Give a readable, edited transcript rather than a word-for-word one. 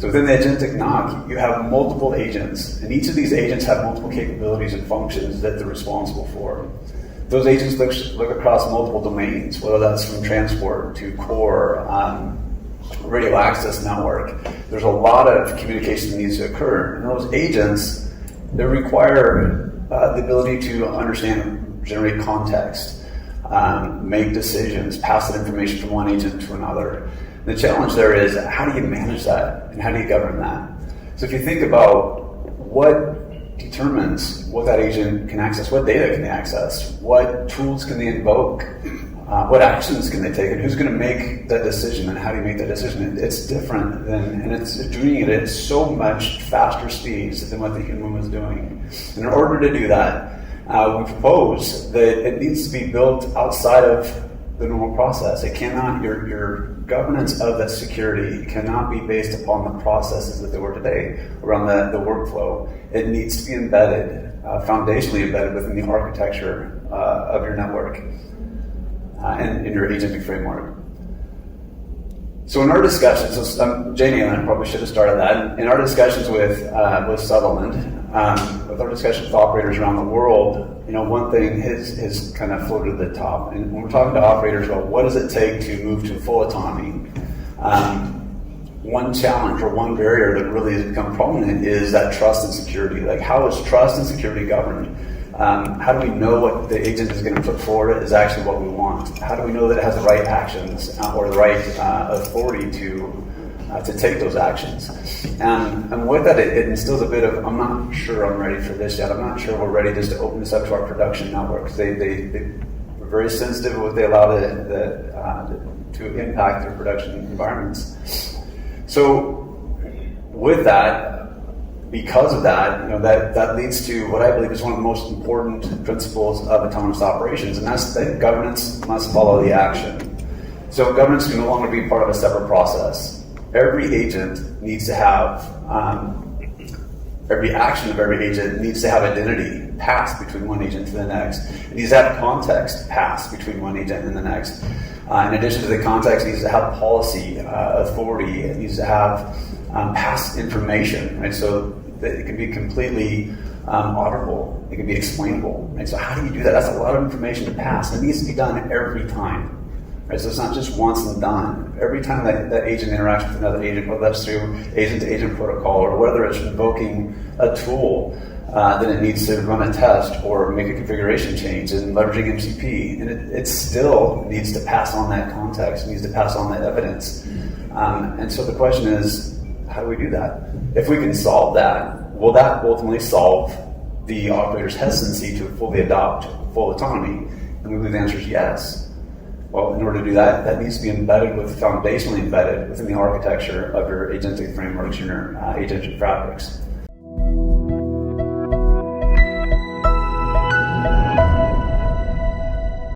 So within the Agentic NOC, you have multiple agents, and each of these agents have multiple capabilities and functions that they're responsible for. Those agents look across multiple domains, whether that's from transport to core, radio access network. There's a lot of communication that needs to occur. And those agents, they require the ability to understand, generate context, make decisions, pass that information from one agent to another. The challenge there is, how do you manage that and how do you govern that? So if you think about what determines what that agent can access, what data can they access, what tools can they invoke, what actions can they take, and who's going to make that decision, and how do you make that decision? It's different and it's doing it at so much faster speeds than what the human was doing. And in order to do that, we propose that it needs to be built outside of the normal process. It cannot, your governance of that security cannot be based upon the processes that they were today around the workflow. It needs to be embedded, foundationally embedded within the architecture of your network and in your agentic framework. So in our discussions, Janie and I probably should have started that. In our discussions with Sutherland, with our discussions with operators around the world, one thing has kind of floated to the top. And when we're talking to operators about what does it take to move to full autonomy, one challenge or one barrier that really has become prominent is that trust and security. Like, how is trust and security governed? How do we know what the agent is going to put forward is actually what we want? How do we know that it has the right actions or the right authority to take those actions? And with that, it instills a bit of, I'm not sure I'm ready for this yet. I'm not sure we're ready just to open this up to our production networks. They're very sensitive with what they allow to impact their production environments. So with that, because of that, that leads to what I believe is one of the most important principles of autonomous operations, and that's that governance must follow the action. So governance can no longer be part of a separate process. Every agent needs to have, every action of every agent needs to have identity passed between one agent to the next. It needs to have context passed between one agent and the next. In addition to the context, it needs to have policy, authority. It needs to have past information, right? So that it can be completely auditable. It can be explainable, right? So how do you do that? That's a lot of information to pass. It needs to be done every time, right? So it's not just once and done. Every time that agent interacts with another agent, whether that's through agent-to-agent protocol or whether it's invoking a tool, then it needs to run a test or make a configuration change and leveraging MCP. And it still needs to pass on that context, needs to pass on that evidence. And so the question is, how do we do that? If we can solve that, will that ultimately solve the operator's hesitancy to fully adopt full autonomy? And we believe the answer is yes. Well, in order to do that, that needs to be foundationally embedded within the architecture of your agentic frameworks and your agentic fabrics.